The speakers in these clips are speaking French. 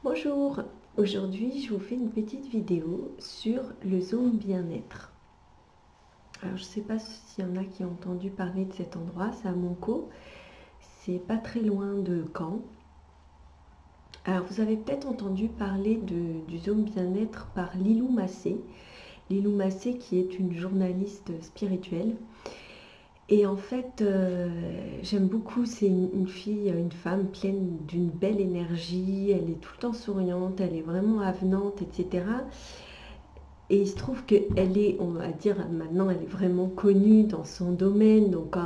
Bonjour, aujourd'hui je vous fais une petite vidéo sur le Zoom bien-être. Alors je ne sais pas s'il y en a qui ont entendu parler de cet endroit, c'est à Monco, c'est pas très loin de Caen. Alors vous avez peut-être entendu parler du Zoom bien-être par Lilou Massé. Lilou Massé qui est une journaliste spirituelle. Et en fait, j'aime beaucoup, c'est une fille, une femme pleine d'une belle énergie, elle est tout le temps souriante, elle est vraiment avenante, etc. Et il se trouve qu'elle est, on va dire maintenant, elle est vraiment connue dans son domaine, donc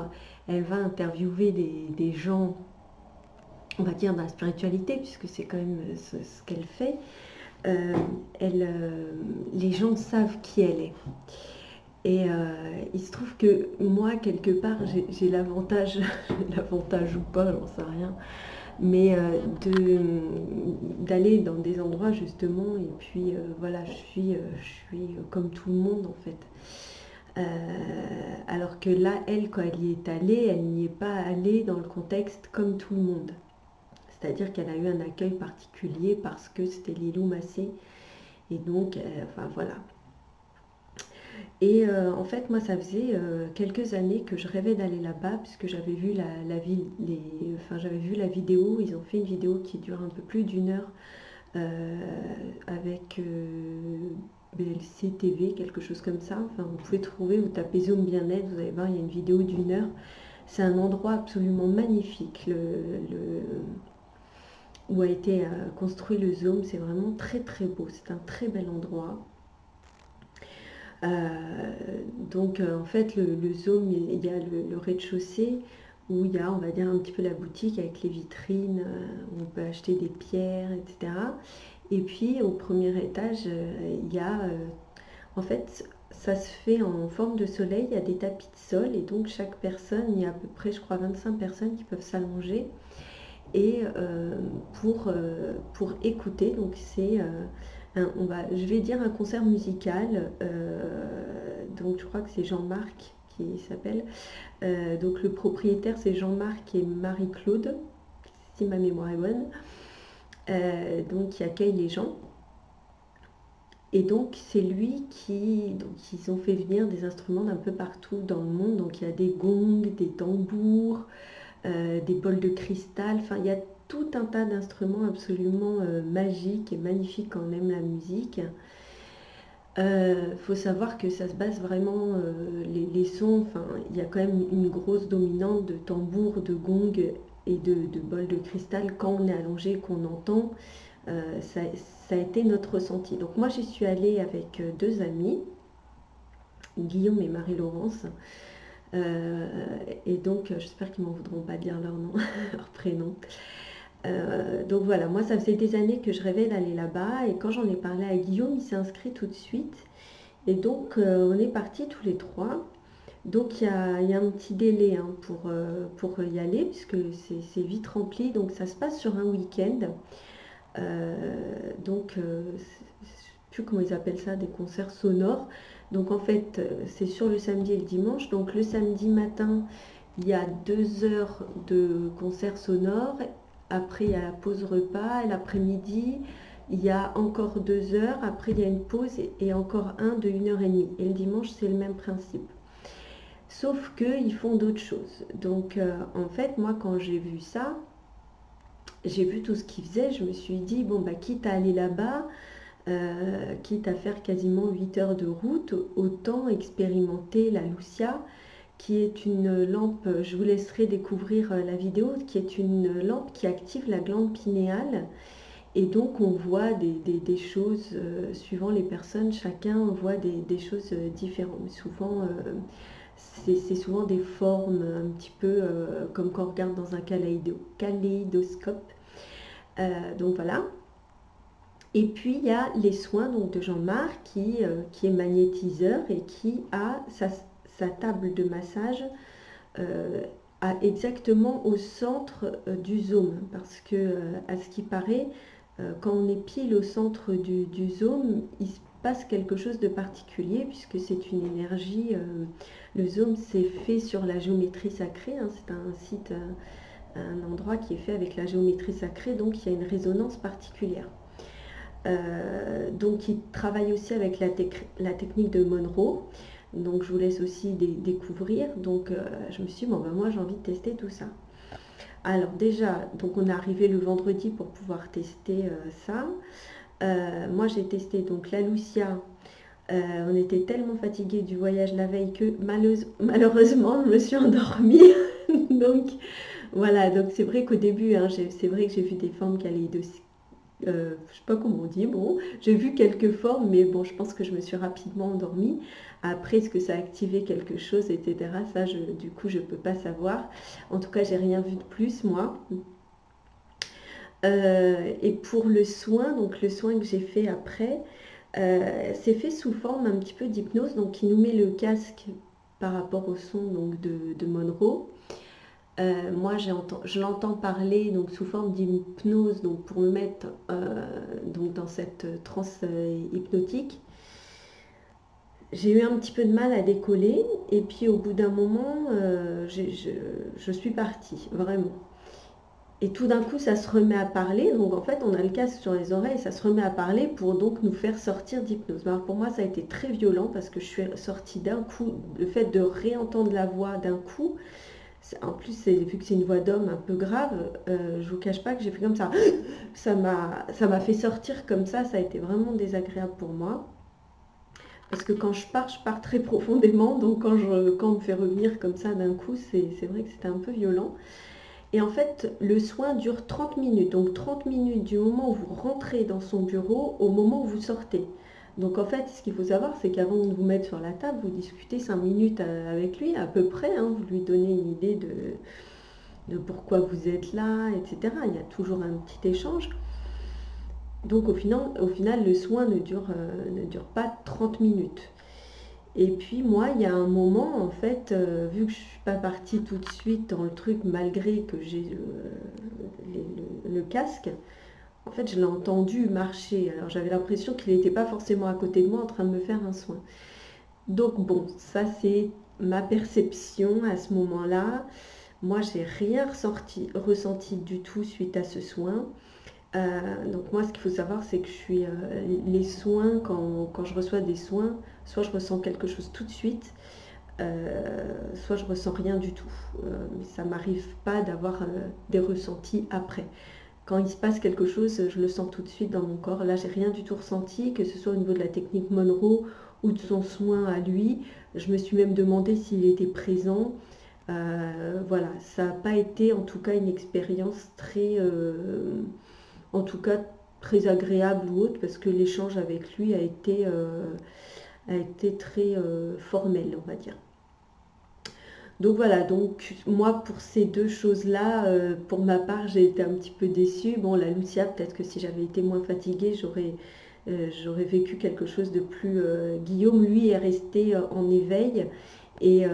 elle va interviewer des gens, on va dire, dans la spiritualité, puisque c'est quand même ce qu'elle fait. Euh, les gens savent qui elle est. Et il se trouve que moi, quelque part, j'ai l'avantage, l'avantage ou pas, j'en sais rien, mais d'aller dans des endroits justement, et puis voilà, je suis comme tout le monde en fait. Alors que là, elle, quand elle y est allée, elle n'y est pas allée dans le contexte comme tout le monde. C'est-à-dire qu'elle a eu un accueil particulier parce que c'était Lilou Massé. Et donc, enfin voilà. Et en fait, moi, ça faisait quelques années que je rêvais d'aller là-bas, puisque j'avais vu j'avais vu la vidéo. Ils ont fait une vidéo qui dure un peu plus d'une heure euh, avec BLC TV, quelque chose comme ça. Enfin, vous pouvez trouver, vous tapez Zoom Bien-être, vous allez voir, il y a une vidéo d'une heure. C'est un endroit absolument magnifique. Où a été construit le Zoom, c'est vraiment très très beau. C'est un très bel endroit. Euh, donc en fait le Zoom, il y a le rez-de-chaussée où il y a, on va dire, un petit peu la boutique avec les vitrines, où on peut acheter des pierres, etc. Et puis au premier étage, il y a, en fait, ça se fait en forme de soleil, il y a des tapis de sol et donc chaque personne, il y a à peu près, je crois, 25 personnes qui peuvent s'allonger et pour écouter. Donc c'est je vais dire un concert musical. Donc je crois que c'est Jean-Marc qui s'appelle. Donc le propriétaire c'est Jean-Marc et Marie-Claude, si ma mémoire est bonne. Donc qui accueille les gens. Et donc c'est lui qui, donc ils ont fait venir des instruments d'un peu partout dans le monde. Donc il y a des gongs, des tambours, des bols de cristal. Enfin, il y a tout un tas d'instruments absolument magiques et magnifiques quand on aime la musique. Faut savoir que ça se base vraiment, les sons, enfin, il y a quand même une grosse dominante de tambours, de gongs et de bols de cristal quand on est allongé, qu'on entend. Ça a été notre ressenti. Donc moi j'y suis allée avec deux amis, Guillaume et Marie-Laurence. Et donc j'espère qu'ils m'en voudront pas dire leur nom, leur prénom. Donc voilà, moi ça faisait des années que je rêvais d'aller là-bas et quand j'en ai parlé à Guillaume, il s'est inscrit tout de suite. Et donc on est partis tous les trois. Donc il y a un petit délai, hein, pour y aller puisque c'est vite rempli. Donc ça se passe sur un week-end. Donc je sais plus comment ils appellent ça, des concerts sonores. Donc en fait c'est sur le samedi et le dimanche. Donc le samedi matin il y a 2 heures de concert sonore. Après, il y a la pause repas. Et l'après-midi, il y a encore 2 heures. Après, il y a une pause et encore un de 1 heure et demie. Et le dimanche, c'est le même principe. Sauf qu'ils font d'autres choses. Donc, en fait, moi, quand j'ai vu ça, j'ai vu tout ce qu'ils faisaient. Je me suis dit, bon, bah, quitte à aller là-bas, quitte à faire quasiment 8 heures de route, autant expérimenter la Lucia qui est une lampe, je vous laisserai découvrir la vidéo, qui est une lampe qui active la glande pinéale. Et donc on voit des choses, suivant les personnes, chacun voit des choses différentes. Mais souvent, c'est souvent des formes un petit peu comme quand on regarde dans un kaléidoscope. Donc voilà. Et puis il y a les soins donc, de Jean-Marc qui est magnétiseur et qui a sa table de massage euh, exactement au centre du Zoom. Parce que, à ce qui paraît, quand on est pile au centre du Zoom, il se passe quelque chose de particulier puisque c'est une énergie. Le Zoom, c'est fait sur la géométrie sacrée, hein, c'est un site, un endroit qui est fait avec la géométrie sacrée, donc il y a une résonance particulière. Donc il travaille aussi avec la technique de Monroe. Donc je vous laisse aussi découvrir. Donc je me suis dit, bon ben moi j'ai envie de tester tout ça. Alors déjà, donc on est arrivé le vendredi pour pouvoir tester ça. Moi j'ai testé donc la Lucia. On était tellement fatigués du voyage la veille que malheureusement je me suis endormie. Donc voilà, donc c'est vrai qu'au début, hein, c'est vrai que j'ai vu des formes kaléidoscopiques. Je sais pas comment on dit, bon, j'ai vu quelques formes, mais bon, je pense que je me suis rapidement endormie. Après, est-ce que ça a activé quelque chose, etc. Ça, du coup, je peux pas savoir. En tout cas, j'ai rien vu de plus, moi. Et pour le soin, donc le soin que j'ai fait après, c'est fait sous forme un petit peu d'hypnose. Donc, il nous met le casque par rapport au son donc, de Monroe. Moi, je l'entends parler donc, sous forme d'hypnose donc, pour me mettre donc, dans cette transe hypnotique. J'ai eu un petit peu de mal à décoller et puis au bout d'un moment, je suis partie, vraiment. Et tout d'un coup, ça se remet à parler. Donc en fait, on a le casque sur les oreilles et ça se remet à parler pour donc nous faire sortir d'hypnose. Alors pour moi, ça a été très violent parce que je suis sortie d'un coup. Le fait de réentendre la voix d'un coup, en plus, vu que c'est une voix d'homme un peu grave, je vous cache pas que j'ai fait comme ça. Ça m'a fait sortir comme ça a été vraiment désagréable pour moi. Parce que quand je pars très profondément, donc quand on me fait revenir comme ça d'un coup, c'est vrai que c'était un peu violent. Et en fait, le soin dure 30 minutes, donc 30 minutes du moment où vous rentrez dans son bureau au moment où vous sortez. Donc en fait, ce qu'il faut savoir, c'est qu'avant de vous mettre sur la table, vous discutez 5 minutes avec lui, à peu près, hein, vous lui donnez une idée de pourquoi vous êtes là, etc. Il y a toujours un petit échange. Donc au final le soin ne dure pas 30 minutes. Et puis moi, il y a un moment, en fait, vu que je ne suis pas partie tout de suite dans le truc, malgré que j'ai le casque, en fait, je l'ai entendu marcher. Alors j'avais l'impression qu'il n'était pas forcément à côté de moi en train de me faire un soin. Donc bon, ça c'est ma perception à ce moment-là. Moi, j'ai rien ressenti du tout suite à ce soin. Donc moi, ce qu'il faut savoir, c'est que les soins, quand je reçois des soins, soit je ressens quelque chose tout de suite, soit je ressens rien du tout. Mais ça m'arrive pas d'avoir des ressentis après. Quand il se passe quelque chose, je le sens tout de suite dans mon corps. Là, j'ai rien du tout ressenti, que ce soit au niveau de la technique Monroe ou de son soin à lui. Je me suis même demandé s'il était présent. Voilà, ça n'a pas été en tout cas une expérience en tout cas très agréable ou autre, parce que l'échange avec lui a été très formel, on va dire. Donc voilà, donc moi pour ces deux choses-là, pour ma part, j'ai été un petit peu déçue. Bon, la Lucia, peut-être que si j'avais été moins fatiguée, j'aurais vécu quelque chose de plus... Guillaume, lui, est resté en éveil et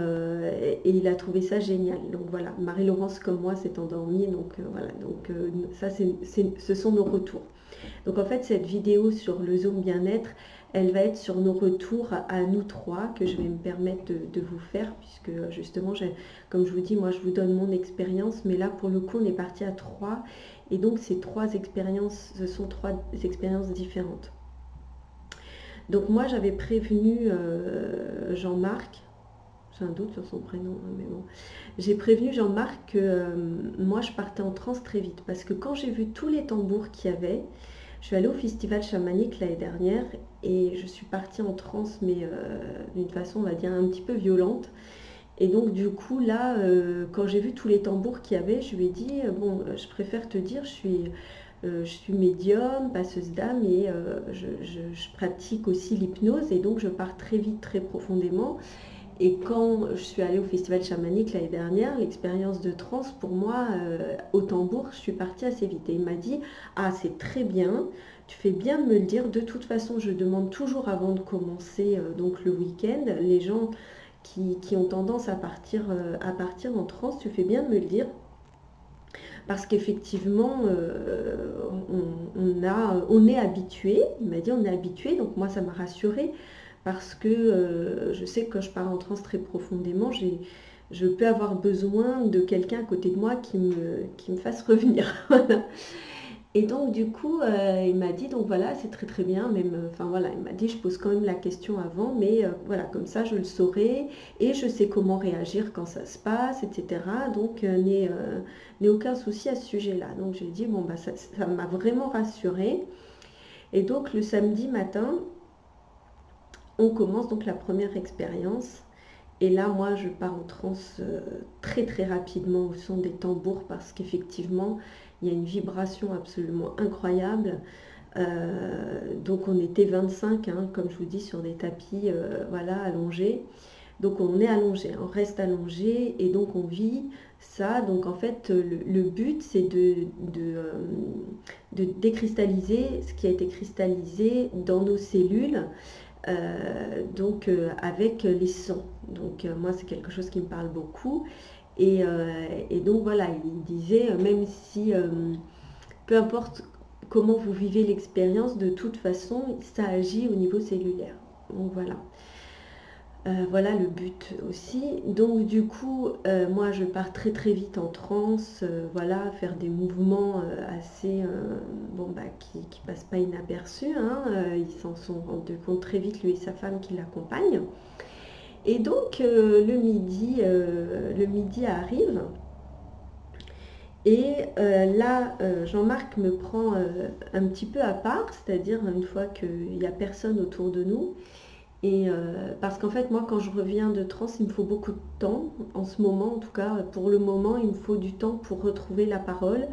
il a trouvé ça génial. Donc voilà, Marie-Laurence, comme moi, s'est endormie. Donc voilà, donc ça, ce sont nos retours. Donc en fait, cette vidéo sur le Zoom bien-être, elle va être sur nos retours à nous trois que je vais me permettre de vous faire, puisque justement, comme je vous dis, moi je vous donne mon expérience, mais là pour le coup on est parti à trois, et donc ces trois expériences, ce sont trois expériences différentes. Donc moi j'avais prévenu Jean-Marc, j'ai un doute sur son prénom, hein, mais bon. J'ai prévenu Jean-Marc que moi je partais en transe très vite, parce que quand j'ai vu tous les tambours qu'il y avait, je suis allée au festival chamanique l'année dernière et je suis partie en transe, mais d'une façon, on va dire, un petit peu violente. Et donc du coup, là, quand j'ai vu tous les tambours qu'il y avait, je lui ai dit, bon, je préfère te dire, je suis médium, passeuse d'âme et je pratique aussi l'hypnose et donc je pars très vite, très profondément. Et quand je suis allée au festival chamanique l'année dernière, l'expérience de transe, pour moi, au tambour, je suis partie assez vite. Et il m'a dit, ah c'est très bien, tu fais bien de me le dire. De toute façon, je demande toujours avant de commencer donc le week-end, les gens qui ont tendance à partir en transe, tu fais bien de me le dire. Parce qu'effectivement, on est habitué, il m'a dit on est habitué, donc moi ça m'a rassurée. Parce que je sais que quand je pars en transe très profondément, je peux avoir besoin de quelqu'un à côté de moi qui me fasse revenir. Voilà. Et donc du coup, il m'a dit, donc voilà, c'est très très bien, même, enfin voilà, il m'a dit, je pose quand même la question avant, mais voilà, comme ça je le saurai, et je sais comment réagir quand ça se passe, etc. Donc n'ai aucun souci à ce sujet-là. Donc j'ai dit, bon, bah ça m'a vraiment rassurée. Et donc le samedi matin, on commence donc la première expérience. Et là, moi, je pars en transe très très rapidement au son des tambours parce qu'effectivement, il y a une vibration absolument incroyable. Donc on était 25, hein, comme je vous dis, sur des tapis voilà, allongés. Donc on est allongé, on reste allongé et donc on vit ça. Donc en fait, le but, c'est de décristalliser ce qui a été cristallisé dans nos cellules avec les sons. Donc moi c'est quelque chose qui me parle beaucoup. Et donc voilà, il disait, même si peu importe comment vous vivez l'expérience, de toute façon ça agit au niveau cellulaire. Donc voilà. Voilà le but aussi. Donc du coup, moi je pars très très vite en transe, voilà, faire des mouvements assez bon bah qui passent pas inaperçus, hein, ils s'en sont rendus compte très vite, lui et sa femme qui l'accompagnent. Et donc le midi arrive et là Jean-Marc me prend un petit peu à part, c'est-à-dire une fois qu'il n'y a personne autour de nous. Et parce qu'en fait, moi, quand je reviens de transe, il me faut beaucoup de temps. En ce moment, en tout cas, pour le moment, il me faut du temps pour retrouver la parole.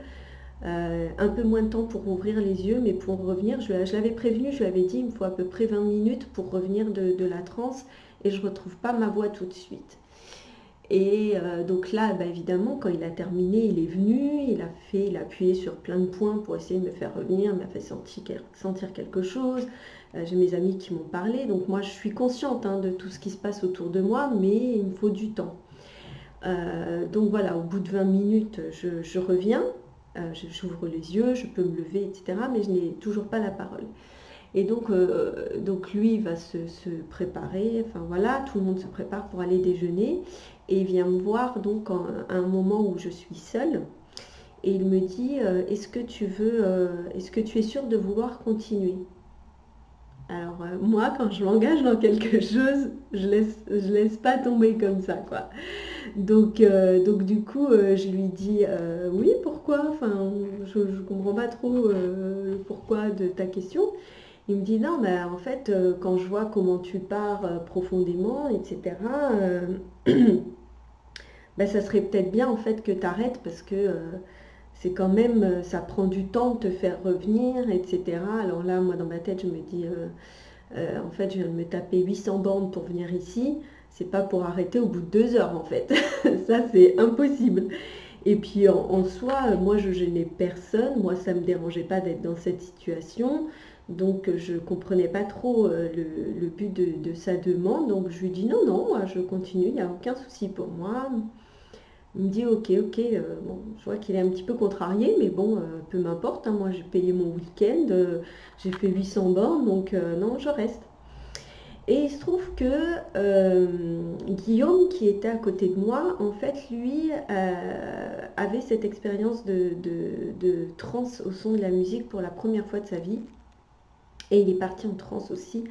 Un peu moins de temps pour ouvrir les yeux, mais pour revenir, je l'avais prévenu, je lui avais dit, il me faut à peu près 20 minutes pour revenir de la transe et je ne retrouve pas ma voix tout de suite. Et donc là, bah, évidemment, quand il a terminé, il est venu, il a appuyé sur plein de points pour essayer de me faire revenir, m'a fait sentir quelque chose. J'ai mes amis qui m'ont parlé, donc moi je suis consciente hein, de tout ce qui se passe autour de moi, mais il me faut du temps. Donc voilà, au bout de 20 minutes, je reviens, j'ouvre les yeux, je peux me lever, etc. Mais je n'ai toujours pas la parole. Et donc lui il va se préparer, enfin voilà, tout le monde se prépare pour aller déjeuner. Et il vient me voir donc à un moment où je suis seule. Et il me dit, est-ce que tu es sûre de vouloir continuer? Alors moi, quand je m'engage dans quelque chose, je laisse pas tomber comme ça, quoi. Donc du coup, je lui dis, oui, pourquoi? Enfin, je comprends pas trop le pourquoi de ta question. Il me dit, non, bah, en fait, quand je vois comment tu pars profondément, etc., bah, ça serait peut-être bien en fait que tu arrêtes parce que c'est quand même, ça prend du temps de te faire revenir, etc. Alors là, moi, dans ma tête, je me dis, en fait, je viens de me taper 800 bornes pour venir ici. C'est pas pour arrêter au bout de 2 heures, en fait. Ça, c'est impossible. Et puis, en soi, moi, je gênais personne. Moi, ça me dérangeait pas d'être dans cette situation. Donc, je comprenais pas trop le but de sa demande. Donc, je lui dis non, non, moi, je continue. Il n'y a aucun souci pour moi. Il me dit ok, ok, bon, je vois qu'il est un petit peu contrarié, mais bon, peu m'importe, hein, moi j'ai payé mon week-end, j'ai fait 800 bornes, donc non, je reste. Et il se trouve que Guillaume, qui était à côté de moi, en fait, lui, avait cette expérience de transe au son de la musique pour la première fois de sa vie. Et il est parti en transe aussi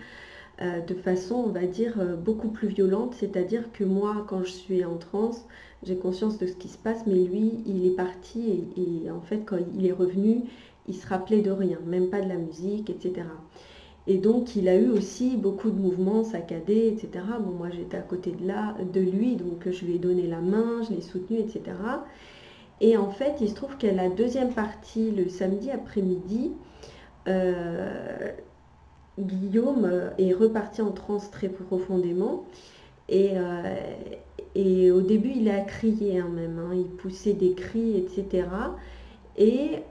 de façon, on va dire, beaucoup plus violente. C'est-à-dire que moi, quand je suis en transe, j'ai conscience de ce qui se passe, mais lui, il est parti et en fait, quand il est revenu, il se rappelait de rien, même pas de la musique, etc. Et donc, il a eu aussi beaucoup de mouvements saccadés, etc. Bon, moi, j'étais à côté de lui, donc je lui ai donné la main, je l'ai soutenu, etc. Et en fait, il se trouve qu'à la deuxième partie, le samedi après-midi, euh, Guillaume est reparti en transe très profondément. Et, au début, il a crié hein, même, hein, il poussait des cris, etc. Et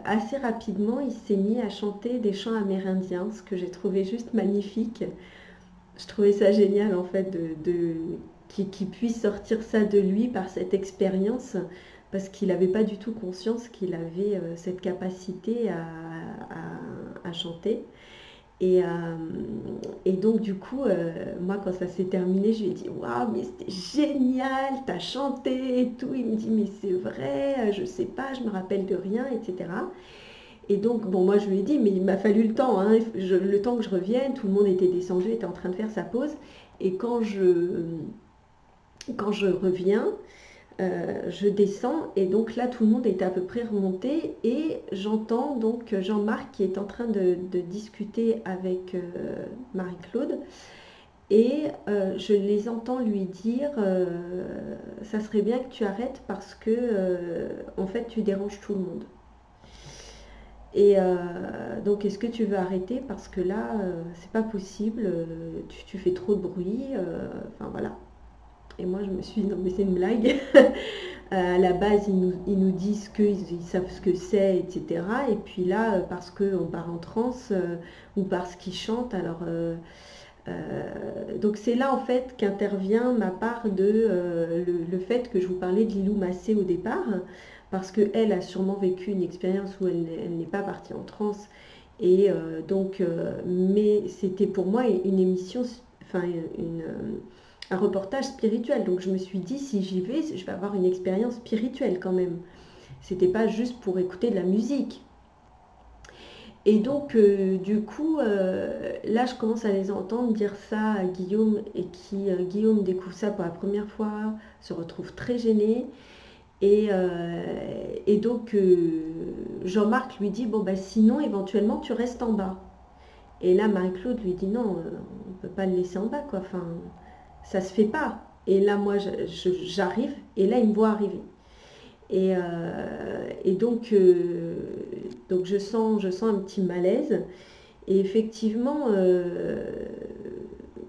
assez rapidement, il s'est mis à chanter des chants amérindiens, ce que j'ai trouvé juste magnifique. Je trouvais ça génial en fait qu'il puisse sortir ça de lui par cette expérience, parce qu'il n'avait pas du tout conscience qu'il avait cette capacité à chanter. Et, euh, et donc du coup, moi quand ça s'est terminé, je lui ai dit waouh, mais c'était génial, t'as chanté et tout. Il me dit mais c'est vrai, je sais pas, je me rappelle de rien, etc. Et donc, bon, moi je lui ai dit, mais il m'a fallu le temps, hein, le temps que je revienne, tout le monde était descendu, était en train de faire sa pause. Et quand je reviens, je descends et donc là tout le monde est à peu près remonté et j'entends donc Jean-Marc qui est en train de discuter avec Marie-Claude et je les entends lui dire ça serait bien que tu arrêtes parce que en fait tu déranges tout le monde. Et donc est-ce que tu veux arrêter parce que là c'est pas possible, tu fais trop de bruit, enfin voilà. Et moi, je me suis dit, non, mais c'est une blague. À la base, ils nous disent qu'ils savent ce que c'est, etc. Et puis là, parce qu'on part en transe ou parce qu'ils chantent, alors... donc c'est là, en fait, qu'intervient ma part de le fait que je vous parlais de Lilou Massé au départ, parce qu'elle a sûrement vécu une expérience où elle n'est pas partie en transe. Et mais c'était pour moi une émission, enfin, un reportage spirituel. Donc je me suis dit, si j'y vais, je vais avoir une expérience spirituelle quand même. C'était pas juste pour écouter de la musique. Et donc, du coup, là, je commence à les entendre dire ça à Guillaume et Guillaume découvre ça pour la première fois, se retrouve très gêné. Et donc, Jean-Marc lui dit, bon, bah, sinon, éventuellement, tu restes en bas. Et là, Marie-Claude lui dit, non, on ne peut pas le laisser en bas, quoi. Enfin, ça se fait pas. Et là, moi, j'arrive, et là, il me voit arriver. Et donc je sens un petit malaise. Et effectivement,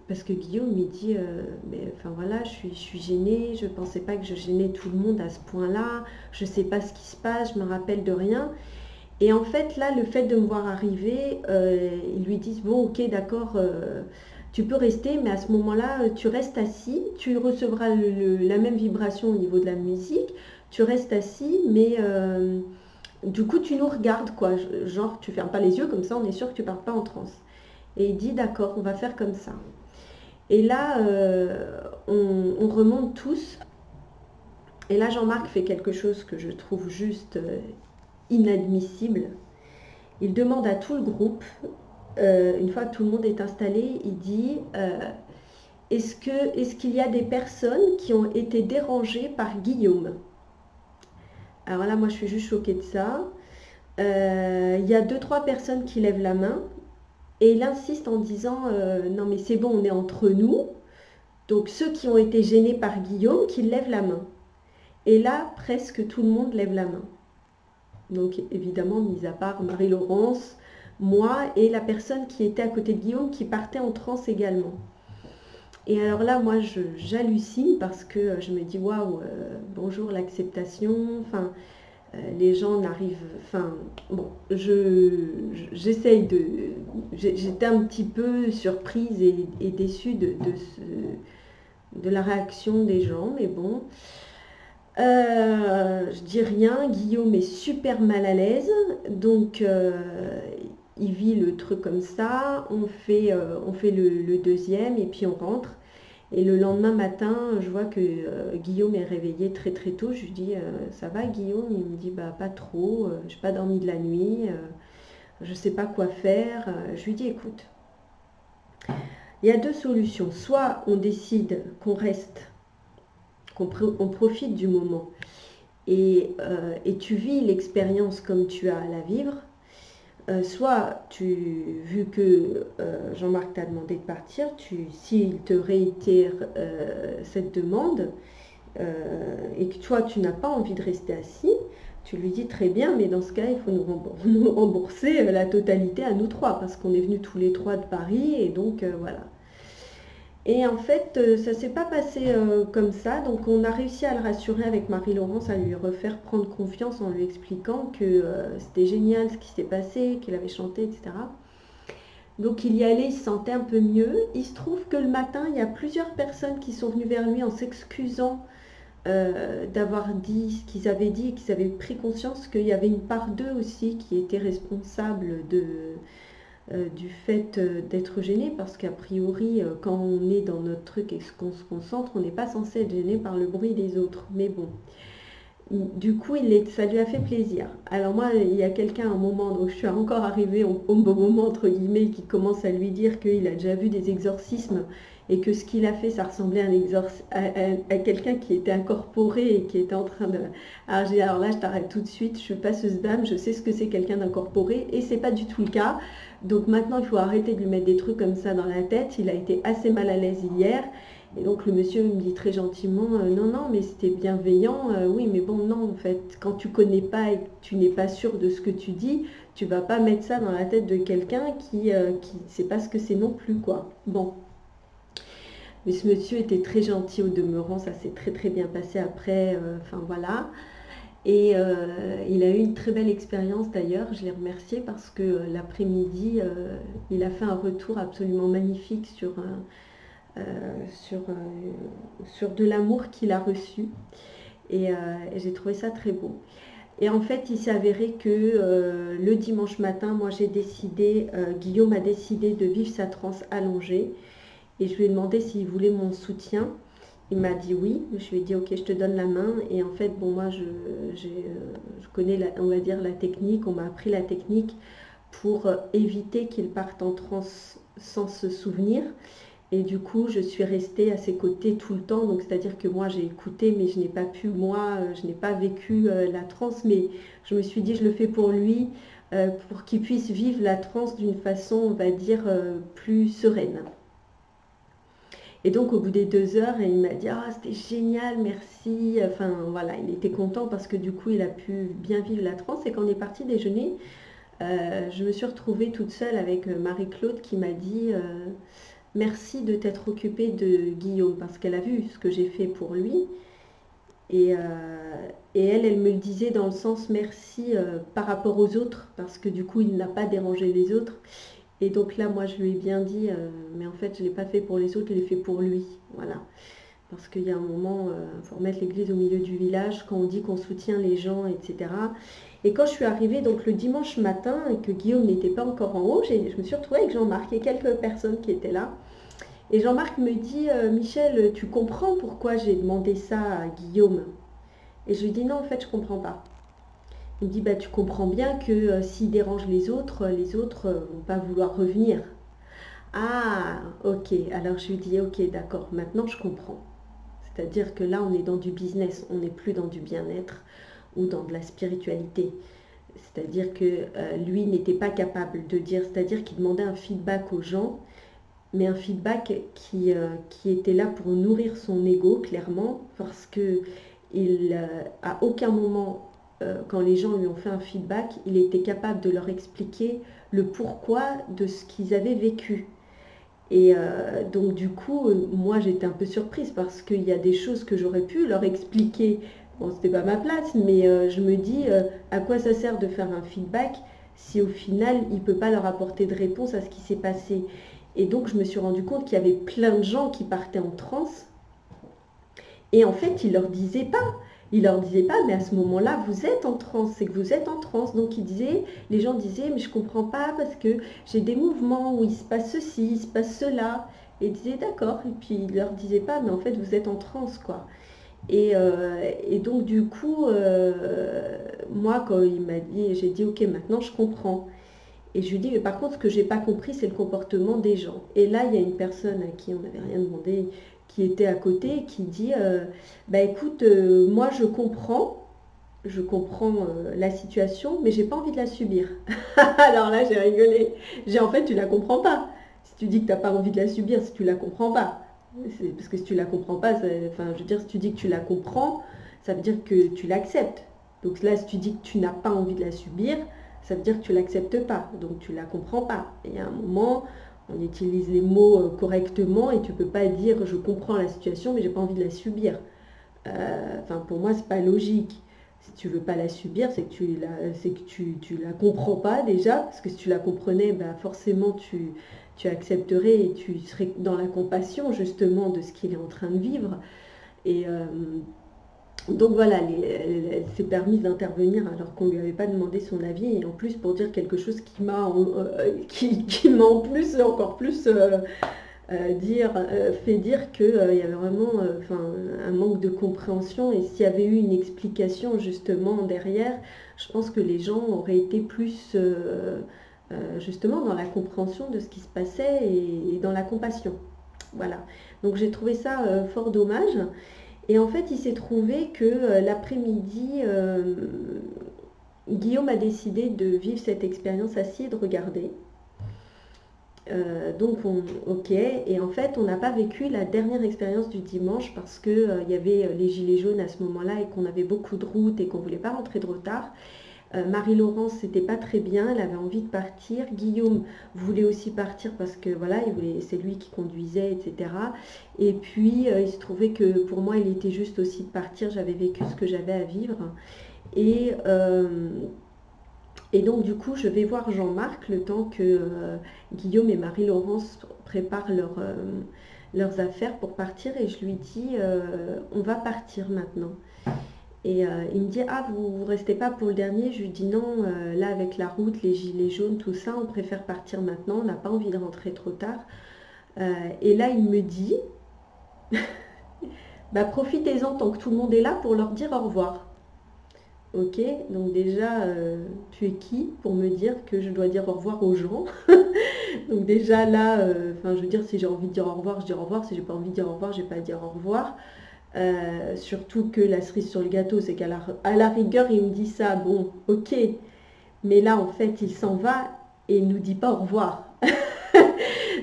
parce que Guillaume me dit, mais enfin voilà, je suis gênée, je ne pensais pas que je gênais tout le monde à ce point-là, je ne sais pas ce qui se passe, je me rappelle de rien. Et en fait, là, le fait de me voir arriver, ils lui disent, bon, ok, d'accord, tu peux rester, mais à ce moment-là, tu restes assis, tu recevras la même vibration au niveau de la musique, tu restes assis, mais du coup, tu nous regardes, quoi. Genre, tu fermes pas les yeux, comme ça, on est sûr que tu pars pas en transe. Et il dit, d'accord, on va faire comme ça. Et là, on remonte tous. Et là, Jean-Marc fait quelque chose que je trouve juste inadmissible. Il demande à tout le groupe, une fois que tout le monde est installé, il dit est-ce qu'il y a des personnes qui ont été dérangées par Guillaume? Alors là, moi, je suis juste choquée de ça. Il y a 2-3 personnes qui lèvent la main et il insiste en disant non, mais c'est bon, on est entre nous. Donc, ceux qui ont été gênés par Guillaume, qu'ils lèvent la main. Et là, presque tout le monde lève la main. Donc évidemment, mis à part Marie-Laurence, moi et la personne qui était à côté de Guillaume qui partait en transe également. Et alors là, moi, j'hallucine parce que je me dis, waouh, bonjour l'acceptation, enfin, les gens n'arrivent, enfin, bon, j'essaye de, j'étais un petit peu surprise et déçue de la réaction des gens, mais bon. Je dis rien, Guillaume est super mal à l'aise, donc il vit le truc comme ça, on fait le deuxième et puis on rentre. Et le lendemain matin, je vois que Guillaume est réveillé très très tôt, je lui dis ça va Guillaume? Il me dit bah pas trop, j'ai pas dormi de la nuit, je sais pas quoi faire. Je lui dis écoute, il y a deux solutions, soit on décide qu'on reste on profite du moment et tu vis l'expérience comme tu as à la vivre, soit vu que Jean-Marc t'a demandé de partir, s'il te réitère cette demande et que toi tu n'as pas envie de rester assis, tu lui dis très bien, mais dans ce cas il faut nous rembourser la totalité à nous trois parce qu'on est venus tous les trois de Paris et donc voilà. Et en fait, ça ne s'est pas passé comme ça. Donc on a réussi à le rassurer avec Marie-Laurence, à lui refaire prendre confiance en lui expliquant que c'était génial ce qui s'est passé, qu'il avait chanté, etc. Donc il y allait, il se sentait un peu mieux. Il se trouve que le matin, il y a plusieurs personnes qui sont venues vers lui en s'excusant d'avoir dit ce qu'ils avaient dit et qu'ils avaient pris conscience qu'il y avait une part d'eux aussi qui était responsable du fait d'être gêné, parce qu'a priori, quand on est dans notre truc et qu'on se concentre, on n'est pas censé être gêné par le bruit des autres. Mais bon. du coup, ça lui a fait plaisir. Alors moi, il y a quelqu'un à un moment, donc je suis encore arrivée au bon moment, entre guillemets, qui commence à lui dire qu'il a déjà vu des exorcismes et que ce qu'il a fait, ça ressemblait à quelqu'un qui était incorporé et qui était en train de... Alors j'ai dit, alors là, je t'arrête tout de suite, je suis passeuse d'âme, je sais ce que c'est quelqu'un d'incorporé et c'est pas du tout le cas. Donc maintenant, il faut arrêter de lui mettre des trucs comme ça dans la tête. Il a été assez mal à l'aise hier. Et donc le monsieur me dit très gentiment, non, non, mais c'était bienveillant, oui, mais bon, non, en fait, quand tu connais pas et que tu n'es pas sûr de ce que tu dis, tu vas pas mettre ça dans la tête de quelqu'un qui sait pas ce que c'est non plus, quoi. Bon, mais ce monsieur était très gentil au demeurant, ça s'est très très bien passé après, enfin voilà. Et il a eu une très belle expérience d'ailleurs, je l'ai remercié parce que l'après-midi, il a fait un retour absolument magnifique euh, sur, sur de l'amour qu'il a reçu. Et j'ai trouvé ça très beau. Et en fait, il s'est avéré que le dimanche matin, moi j'ai décidé, Guillaume a décidé de vivre sa transe allongée. Et je lui ai demandé s'il voulait mon soutien. Il m'a dit oui. Je lui ai dit ok, je te donne la main. Et en fait, bon, moi je connais, on va dire, la technique. On m'a appris la technique pour éviter qu'il parte en transe sans se souvenir. Et du coup, je suis restée à ses côtés tout le temps. Donc, c'est-à-dire que moi, j'ai écouté, mais je n'ai pas pu, moi, je n'ai pas vécu la transe. Mais je me suis dit, je le fais pour lui, pour qu'il puisse vivre la transe d'une façon, on va dire, plus sereine. Et donc, au bout des 2 heures, il m'a dit, ah, c'était génial, merci. Enfin, voilà, il était content parce que du coup, il a pu bien vivre la transe. Et quand on est parti déjeuner, je me suis retrouvée toute seule avec Marie-Claude qui m'a dit... merci de t'être occupée de Guillaume parce qu'elle a vu ce que j'ai fait pour lui et, elle me le disait dans le sens merci par rapport aux autres parce que du coup il n'a pas dérangé les autres et donc là moi je lui ai bien dit mais en fait je ne l'ai pas fait pour les autres, je l'ai fait pour lui, voilà, parce qu'il y a un moment il faut remettre l'église au milieu du village quand on dit qu'on soutient les gens, etc. Et quand je suis arrivée donc le dimanche matin et que Guillaume n'était pas encore en haut, je me suis retrouvée avec Jean-Marc et quelques personnes qui étaient là. Et Jean-Marc me dit, Michel, tu comprends pourquoi j'ai demandé ça à Guillaume? Et je lui dis, non, en fait, je ne comprends pas. Il me dit, bah, tu comprends bien que s'il dérange les autres ne vont pas vouloir revenir. Ah, ok. Alors je lui dis, ok, d'accord, maintenant je comprends. C'est-à-dire que là, on est dans du business, on n'est plus dans du bien-être ou dans de la spiritualité. C'est-à-dire que lui n'était pas capable de dire, c'est-à-dire qu'il demandait un feedback aux gens, mais un feedback qui était là pour nourrir son ego, clairement, parce que à aucun moment, quand les gens lui ont fait un feedback, il était capable de leur expliquer le pourquoi de ce qu'ils avaient vécu. Et donc du coup, moi j'étais un peu surprise parce qu'il y a des choses que j'aurais pu leur expliquer. Bon, c'était pas ma place, mais je me dis à quoi ça sert de faire un feedback si au final il ne peut pas leur apporter de réponse à ce qui s'est passé. Et donc je me suis rendu compte qu'il y avait plein de gens qui partaient en transe et en fait il leur disait pas. Il leur disait pas, mais à ce moment-là, vous êtes en transe, c'est que vous êtes en transe. Donc les gens disaient, mais je comprends pas parce que j'ai des mouvements où il se passe ceci, il se passe cela. Et ils disaient d'accord. Et puis il leur disait pas, mais en fait vous êtes en transe, quoi. Et donc du coup, moi quand il m'a dit, j'ai dit ok, maintenant je comprends. Et je lui dis, mais par contre, ce que j'ai pas compris, c'est le comportement des gens. Et là, il y a une personne à qui on n'avait rien demandé, qui était à côté, qui dit, bah écoute, moi je comprends la situation, mais j'ai pas envie de la subir. Alors là, j'ai rigolé. En fait, tu la comprends pas. Si tu dis que tu n'as pas envie de la subir, si tu la comprends pas. Parce que si tu la comprends pas, enfin, je veux dire, si tu dis que tu la comprends, ça veut dire que tu l'acceptes. Donc là, si tu dis que tu n'as pas envie de la subir, ça veut dire que tu l'acceptes pas, donc tu la comprends pas. Et à un moment, on utilise les mots correctement et tu peux pas dire je comprends la situation mais j'ai pas envie de la subir. Enfin, pour moi, c'est pas logique. Si tu veux pas la subir, c'est que tu la comprends pas déjà, parce que si tu la comprenais, bah forcément tu accepterais et tu serais dans la compassion justement de ce qu'il est en train de vivre. Et donc voilà, elle s'est permise d'intervenir alors qu'on ne lui avait pas demandé son avis et en plus pour dire quelque chose qui m'a en plus encore plus fait dire qu'il y avait vraiment un manque de compréhension, et s'il y avait eu une explication justement derrière, je pense que les gens auraient été plus justement dans la compréhension de ce qui se passait et dans la compassion. Voilà. Donc j'ai trouvé ça fort dommage. Et en fait, il s'est trouvé que l'après-midi, Guillaume a décidé de vivre cette expérience assis et de regarder. Ok, et en fait on n'a pas vécu la dernière expérience du dimanche parce que il y avait les gilets jaunes à ce moment-là et qu'on avait beaucoup de routes et qu'on voulait pas rentrer de retard. Marie-Laurence c'était pas très bien, elle avait envie de partir. Guillaume voulait aussi partir parce que voilà, c'est lui qui conduisait, etc. Et puis il se trouvait que pour moi il était juste aussi de partir, j'avais vécu ce que j'avais à vivre. Et, euh, et donc du coup je vais voir Jean-Marc le temps que Guillaume et Marie-Laurence préparent leurs affaires pour partir, et je lui dis on va partir maintenant. Et il me dit ah vous restez pas pour le dernier. Je lui dis non, là avec la route, les gilets jaunes, tout ça, on préfère partir maintenant, on n'a pas envie de rentrer trop tard. Et là il me dit bah profitez-en tant que tout le monde est là pour leur dire au revoir. Ok, donc déjà, tu es qui pour me dire que je dois dire au revoir aux gens? Donc déjà là, je veux dire, si j'ai envie de dire au revoir, je dis au revoir. Si j'ai pas envie de dire au revoir, j'ai pas à dire au revoir. Surtout que la cerise sur le gâteau, c'est à la rigueur, il me dit ça, bon, ok. Mais là, en fait, il s'en va et il nous dit pas au revoir.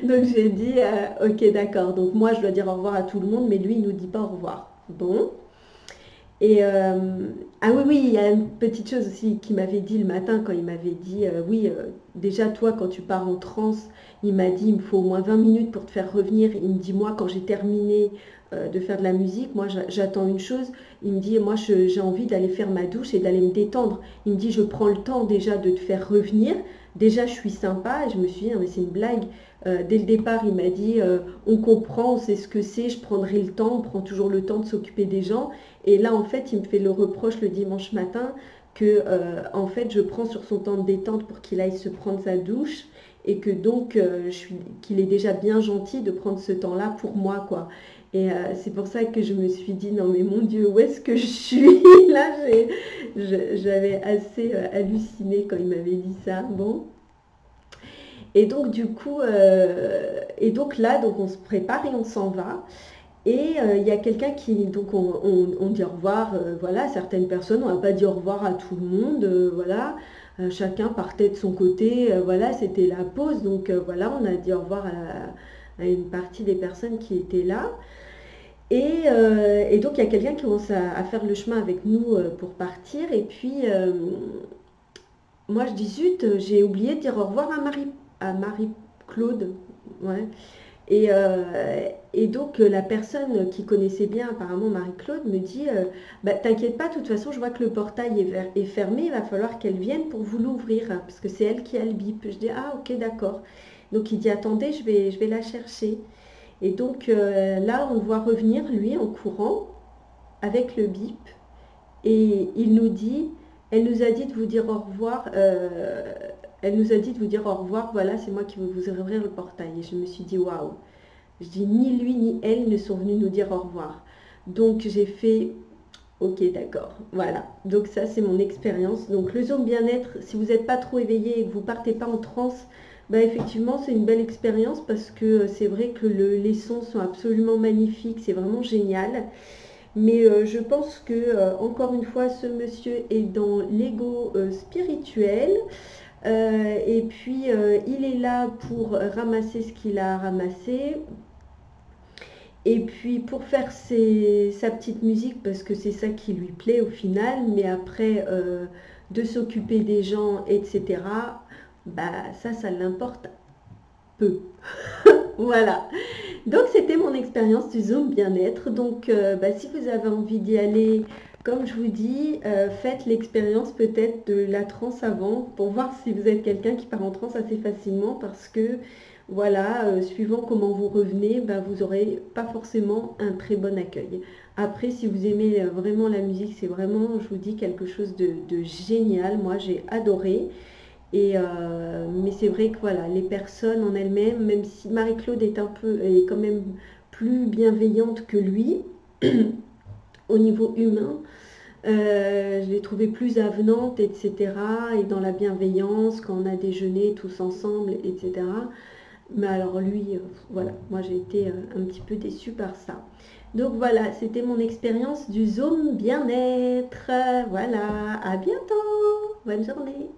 Donc j'ai dit, ok, d'accord. Donc moi, je dois dire au revoir à tout le monde, mais lui, il nous dit pas au revoir. Bon. Et ah oui, oui, il y a une petite chose aussi qu'il m'avait dit le matin quand il m'avait dit, oui, déjà toi quand tu pars en transe, il m'a dit, il me faut au moins 20 minutes pour te faire revenir. Il me dit, moi quand j'ai terminé de faire de la musique, moi j'attends une chose. Il me dit, moi j'ai envie d'aller faire ma douche et d'aller me détendre. Il me dit, je prends le temps déjà de te faire revenir. Déjà je suis sympa, et je me suis dit, non mais c'est une blague. Dès le départ, il m'a dit, on comprend, on sait ce que c'est, je prendrai le temps, on prend toujours le temps de s'occuper des gens. Et là, en fait, il me fait le reproche le dimanche matin que, en fait, je prends sur son temps de détente pour qu'il aille se prendre sa douche, et que donc, qu'il est déjà bien gentil de prendre ce temps-là pour moi, quoi. Et c'est pour ça que je me suis dit, non mais mon Dieu, où est-ce que je suis? Là, j'avais assez halluciné quand il m'avait dit ça. Bon. Et donc, du coup, et donc là, donc on se prépare et on s'en va. Et il y a quelqu'un qui, donc on dit au revoir, voilà, certaines personnes, on n'a pas dit au revoir à tout le monde, voilà, chacun partait de son côté, voilà, c'était la pause, donc voilà, on a dit au revoir à une partie des personnes qui étaient là. Et donc il y a quelqu'un qui commence à faire le chemin avec nous pour partir, et puis moi je dis zut, j'ai oublié de dire au revoir à Marie-Claude, ouais. Et donc la personne qui connaissait bien apparemment Marie-Claude me dit bah, t'inquiète pas, de toute façon je vois que le portail est fermé, il va falloir qu'elle vienne pour vous l'ouvrir, hein, parce que c'est elle qui a le bip. Je dis ah ok d'accord. Donc il dit attendez, je vais la chercher. Et donc là on le voit revenir lui en courant avec le bip, et il nous dit elle nous a dit de vous dire au revoir, elle nous a dit de vous dire au revoir, voilà, c'est moi qui vais vous ouvrir le portail. Et je me suis dit waouh. Je dis ni lui ni elle ne sont venus nous dire au revoir. Donc j'ai fait ok d'accord. Voilà. Donc ça c'est mon expérience. Donc le zone bien-être, si vous n'êtes pas trop éveillé et que vous partez pas en transe, bah effectivement c'est une belle expérience, parce que c'est vrai que les sons sont absolument magnifiques, c'est vraiment génial. Mais je pense que encore une fois ce monsieur est dans l'ego spirituel. Et puis il est là pour ramasser ce qu'il a ramassé, et puis pour faire sa petite musique, parce que c'est ça qui lui plaît au final, mais après de s'occuper des gens, etc., bah ça l'importe peu. Voilà. Donc c'était mon expérience du Zoom bien-être. Donc bah, si vous avez envie d'y aller, comme je vous dis, faites l'expérience peut-être de la transe avant, pour voir si vous êtes quelqu'un qui part en transe assez facilement, parce que voilà, suivant comment vous revenez, bah, vous n'aurez pas forcément un très bon accueil. Après, si vous aimez vraiment la musique, c'est vraiment, je vous dis, quelque chose de génial. Moi, j'ai adoré. Mais c'est vrai que voilà, les personnes en elles-mêmes, même si Marie-Claude est quand même plus bienveillante que lui, au niveau humain, je l'ai trouvée plus avenante, etc. Et dans la bienveillance, quand on a déjeuné tous ensemble, etc. Mais alors lui, voilà, moi j'ai été un petit peu déçue par ça. Donc voilà, c'était mon expérience du Zoom bien-être. Voilà, à bientôt. Bonne journée.